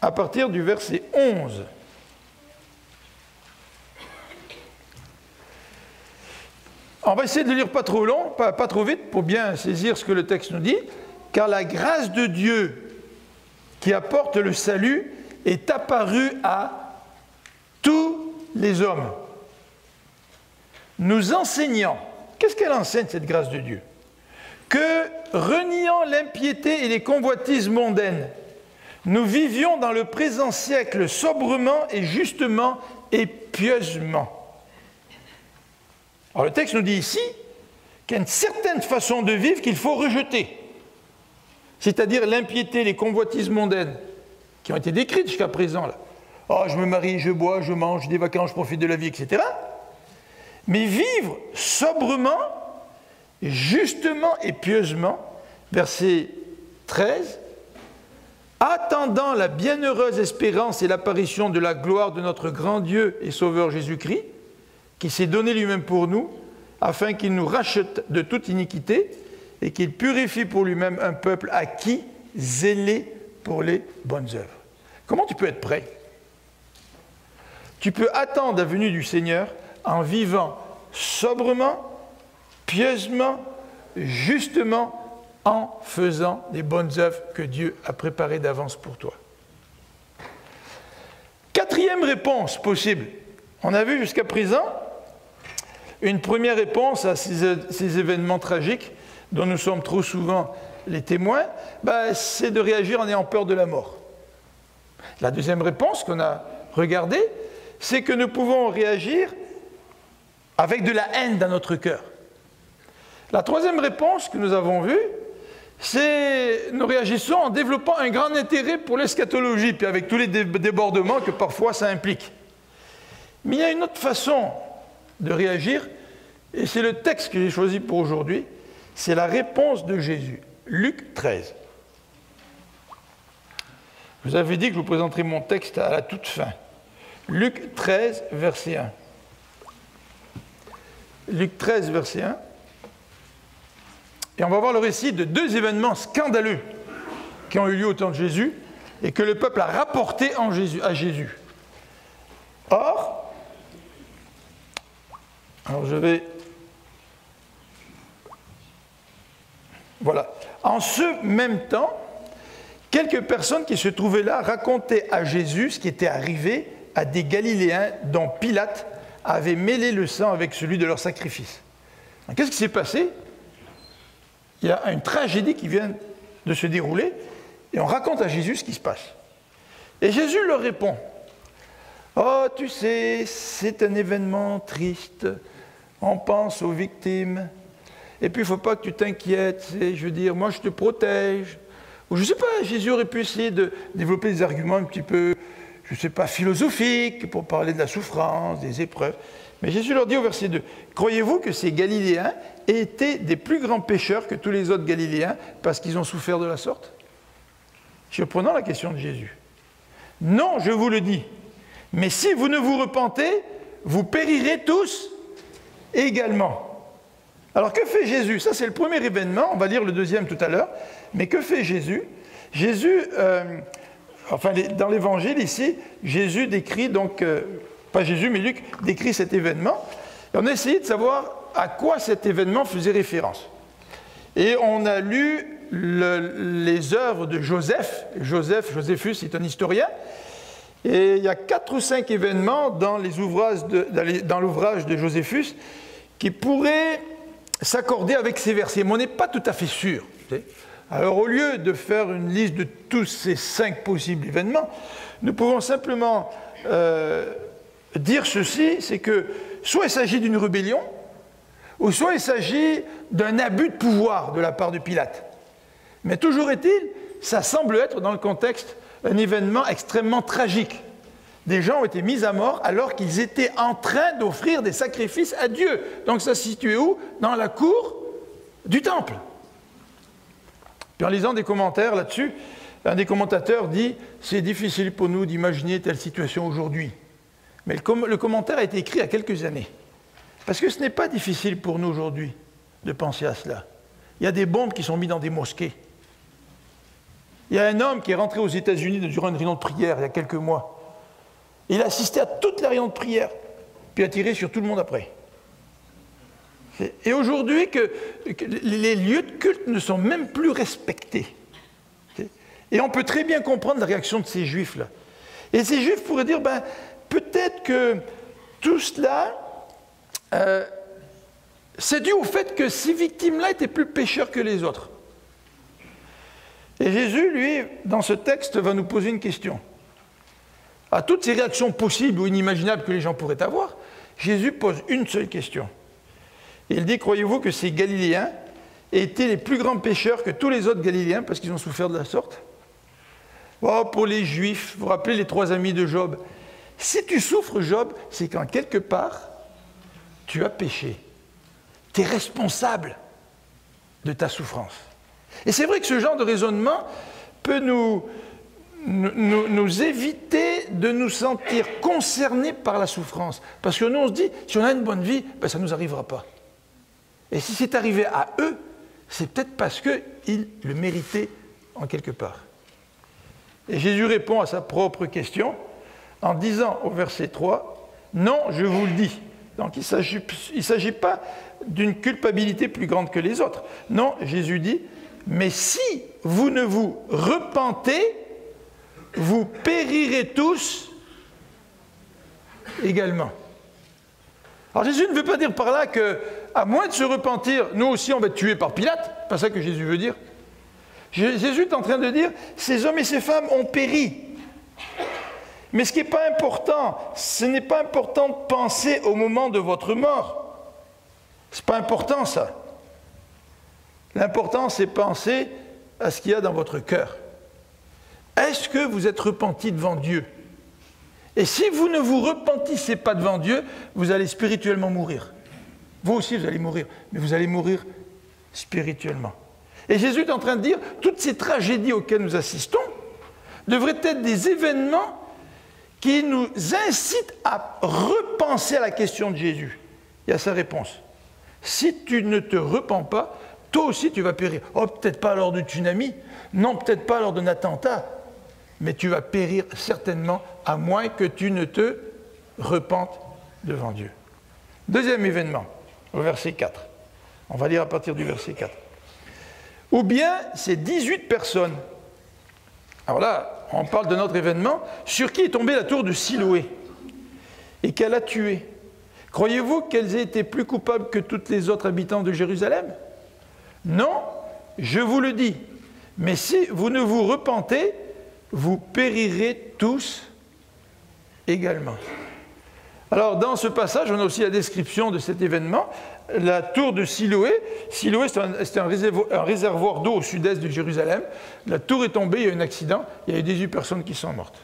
à partir du verset 11. On va essayer de le lire pas trop long, pas trop vite, pour bien saisir ce que le texte nous dit. Car la grâce de Dieu qui apporte le salut est apparue à tous les hommes, nous enseignant. Qu'est-ce qu'elle enseigne, cette grâce de Dieu? Que, reniant l'impiété et les convoitises mondaines, nous vivions dans le présent siècle sobrement et justement et pieusement. Alors le texte nous dit ici qu'il y a une certaine façon de vivre qu'il faut rejeter, c'est-à-dire l'impiété, les convoitises mondaines, qui ont été décrites jusqu'à présent. Là. Oh, je me marie, je bois, je mange, j'ai des vacances, je profite de la vie, etc. Mais vivre sobrement, justement et pieusement, verset 13, attendant la bienheureuse espérance et l'apparition de la gloire de notre grand Dieu et Sauveur Jésus-Christ, qui s'est donné lui-même pour nous, afin qu'il nous rachète de toute iniquité et qu'il purifie pour lui-même un peuple acquis, zélé pour les bonnes œuvres. Comment tu peux être prêt? Tu peux attendre la venue du Seigneur en vivant sobrement, pieusement, justement, en faisant des bonnes œuvres que Dieu a préparées d'avance pour toi. Quatrième réponse possible. On a vu jusqu'à présent une première réponse à ces événements tragiques dont nous sommes trop souvent les témoins, c'est de réagir en ayant peur de la mort. La deuxième réponse qu'on a regardée, c'est que nous pouvons réagir avec de la haine dans notre cœur. La troisième réponse que nous avons vue, c'est nous réagissons en développant un grand intérêt pour l'eschatologie, puis avec tous les débordements que parfois ça implique. Mais il y a une autre façon de réagir, et c'est le texte que j'ai choisi pour aujourd'hui, c'est la réponse de Jésus. Luc 13. Je vous avais dit que je vous présenterai mon texte à la toute fin. Luc 13, verset 1. Luc 13, verset 1. Et on va voir le récit de deux événements scandaleux qui ont eu lieu au temps de Jésus et que le peuple a rapportés à Jésus. Or, alors je vais... Voilà. En ce même temps, quelques personnes qui se trouvaient là racontaient à Jésus ce qui était arrivé à des Galiléens dont Pilate avait mêlé le sang avec celui de leur sacrifice. Qu'est-ce qui s'est passé? Il y a une tragédie qui vient de se dérouler et on raconte à Jésus ce qui se passe. Et Jésus leur répond, « Oh, tu sais, c'est un événement triste, on pense aux victimes, et puis il ne faut pas que tu t'inquiètes, je veux dire, moi je te protège. » Ou je ne sais pas, Jésus aurait pu essayer de développer des arguments un petit peu, je ne sais pas, philosophiques pour parler de la souffrance, des épreuves. Mais Jésus leur dit au verset 2, « Croyez-vous que ces Galiléens étaient des plus grands pécheurs que tous les autres Galiléens parce qu'ils ont souffert de la sorte ?» Surprenant la question de Jésus. « Non, je vous le dis, mais si vous ne vous repentez, vous périrez tous également. » Alors que fait Jésus? Ça c'est le premier événement, on va lire le deuxième tout à l'heure. Mais que fait Jésus? Jésus, dans l'évangile ici, Jésus décrit donc, pas Jésus mais Luc décrit cet événement. Et on a essayé de savoir à quoi cet événement faisait référence. Et on a lu les œuvres de Joseph. Joséphus est un historien. Et il y a 4 ou 5 événements dans l'ouvrage de Joséphus qui pourraient s'accorder avec ces versets. Mais on n'est pas tout à fait sûr. Alors au lieu de faire une liste de tous ces 5 possibles événements, nous pouvons simplement dire ceci, c'est que soit il s'agit d'une rébellion, ou soit il s'agit d'un abus de pouvoir de la part de Pilate. Mais toujours est-il, ça semble être, dans le contexte, un événement extrêmement tragique. Des gens ont été mis à mort alors qu'ils étaient en train d'offrir des sacrifices à Dieu. Donc ça se situait où? Dans la cour du temple. Puis en lisant des commentaires là-dessus, un des commentateurs dit « C'est difficile pour nous d'imaginer telle situation aujourd'hui ». Mais le commentaire a été écrit il y a quelques années. Parce que ce n'est pas difficile pour nous aujourd'hui de penser à cela. Il y a des bombes qui sont mises dans des mosquées. Il y a un homme qui est rentré aux États-Unis durant une réunion de prière il y a quelques mois. Il a assisté à toute la réunion de prière, puis a tiré sur tout le monde après. Et aujourd'hui, que les lieux de culte ne sont même plus respectés. Et on peut très bien comprendre la réaction de ces Juifs-là. Et ces Juifs pourraient dire, ben, peut-être que tout cela, c'est dû au fait que ces victimes-là étaient plus pécheurs que les autres. Et Jésus, lui, dans ce texte, va nous poser une question. À toutes ces réactions possibles ou inimaginables que les gens pourraient avoir, Jésus pose une seule question. Il dit, croyez-vous que ces Galiléens étaient les plus grands pécheurs que tous les autres Galiléens parce qu'ils ont souffert de la sorte? Oh, pour les Juifs, vous vous rappelez les 3 amis de Job. Si tu souffres, Job, c'est qu'en quelque part, tu as péché. Tu es responsable de ta souffrance. Et c'est vrai que ce genre de raisonnement peut nous éviter de nous sentir concernés par la souffrance. Parce que nous, on se dit, si on a une bonne vie, ben, ça ne nous arrivera pas. Et si c'est arrivé à eux, c'est peut-être parce qu'ils le méritaient en quelque part. Et Jésus répond à sa propre question en disant au verset 3, « Non, je vous le dis ». Donc il ne s'agit pas d'une culpabilité plus grande que les autres. Non, Jésus dit, « Mais si vous ne vous repentez, vous périrez tous également. » Alors Jésus ne veut pas dire par là qu'à moins de se repentir, nous aussi on va être tués par Pilate. C'est pas ça que Jésus veut dire. Jésus est en train de dire, ces hommes et ces femmes ont péri. Mais ce qui n'est pas important, ce n'est pas important de penser au moment de votre mort. Ce n'est pas important ça. L'important c'est penser à ce qu'il y a dans votre cœur. Est-ce que vous êtes repenti devant Dieu? Et si vous ne vous repentissez pas devant Dieu, vous allez spirituellement mourir. Vous aussi, vous allez mourir, mais vous allez mourir spirituellement. Et Jésus est en train de dire, toutes ces tragédies auxquelles nous assistons devraient être des événements qui nous incitent à repenser à la question de Jésus et à sa réponse. Si tu ne te repens pas, toi aussi tu vas périr. Oh, peut-être pas lors du tsunami, non, peut-être pas lors d'un attentat, mais tu vas périr certainement à moins que tu ne te repentes devant Dieu. Deuxième événement, au verset 4. On va lire à partir du verset 4. Ou bien ces 18 personnes, alors là, on parle de notre événement, sur qui est tombée la tour de Siloé et qu'elle a tué. Croyez-vous qu'elles aient été plus coupables que toutes les autres habitants de Jérusalem? Non, je vous le dis. Mais si vous ne vous repentez, vous périrez tous également. Alors, dans ce passage, on a aussi la description de cet événement. La tour de Siloé. Siloé, c'est un réservoir d'eau au sud-est de Jérusalem. La tour est tombée, il y a eu un accident, il y a eu 18 personnes qui sont mortes.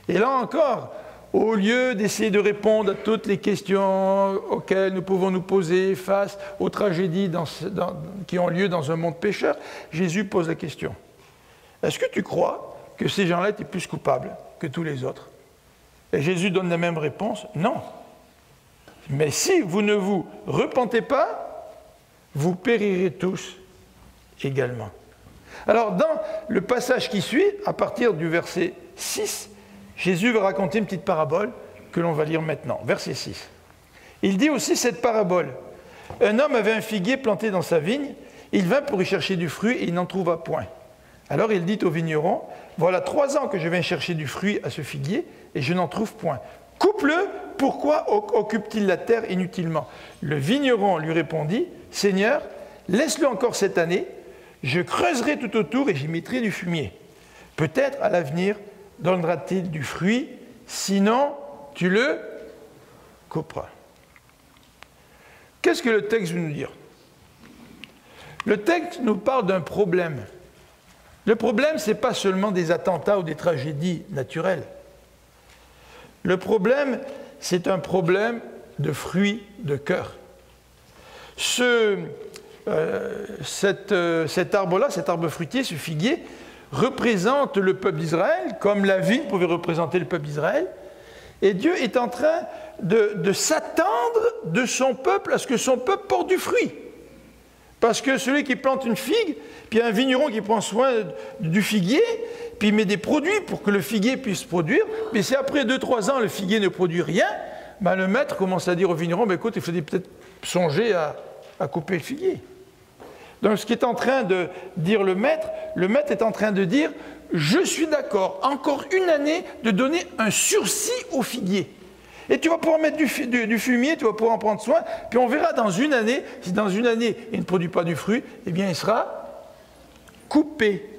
Et là encore, au lieu d'essayer de répondre à toutes les questions auxquelles nous pouvons nous poser face aux tragédies qui ont lieu dans un monde pécheur, Jésus pose la question. Est-ce que tu crois que ces gens-là étaient plus coupables que tous les autres? Et Jésus donne la même réponse, non. Mais si vous ne vous repentez pas, vous périrez tous également. Alors, dans le passage qui suit, à partir du verset 6, Jésus va raconter une petite parabole que l'on va lire maintenant. Verset 6. Il dit aussi cette parabole. Un homme avait un figuier planté dans sa vigne. Il vint pour y chercher du fruit et il n'en trouva point. Alors il dit au vigneron, « Voilà 3 ans que je viens chercher du fruit à ce figuier et je n'en trouve point. Coupe-le, pourquoi occupe-t-il la terre inutilement ?» Le vigneron lui répondit, « Seigneur, laisse-le encore cette année, je creuserai tout autour et j'y mettrai du fumier. Peut-être à l'avenir donnera-t-il du fruit, sinon tu le coupera. Qu'est-ce que le texte veut nous dire? Le texte nous parle d'un problème. Le problème, ce n'est pas seulement des attentats ou des tragédies naturelles. Le problème, c'est un problème de fruits de cœur. Cet arbre-là, cet arbre fruitier, ce figuier, représente le peuple d'Israël, comme la vigne pouvait représenter le peuple d'Israël. Et Dieu est en train de s'attendre de son peuple à ce que son peuple porte du fruit. Parce que celui qui plante une figue, puis il y a un vigneron qui prend soin du figuier, puis il met des produits pour que le figuier puisse produire, mais si après 2-3 ans le figuier ne produit rien, ben le maître commence à dire au vigneron, ben écoute, il faudrait peut-être songer à couper le figuier. Donc ce qui est en train de dire le maître est en train de dire, je suis d'accord, encore une année, de donner un sursis au figuier. Et tu vas pouvoir mettre du fumier, tu vas pouvoir en prendre soin, puis on verra dans une année, si dans une année il ne produit pas du fruit, eh bien il sera coupé,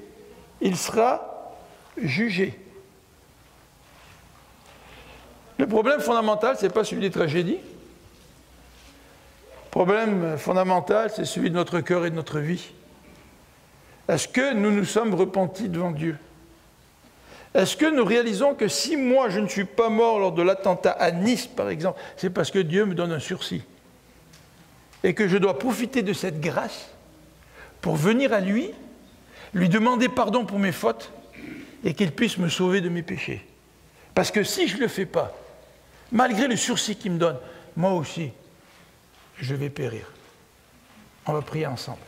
il sera jugé. Le problème fondamental, ce n'est pas celui des tragédies. Le problème fondamental, c'est celui de notre cœur et de notre vie. Est-ce que nous nous sommes repentis devant Dieu? Est-ce que nous réalisons que si moi je ne suis pas mort lors de l'attentat à Nice, par exemple, c'est parce que Dieu me donne un sursis et que je dois profiter de cette grâce pour venir à lui demander pardon pour mes fautes et qu'il puisse me sauver de mes péchés. Parce que si je ne le fais pas, malgré le sursis qu'il me donne, moi aussi, je vais périr. On va prier ensemble.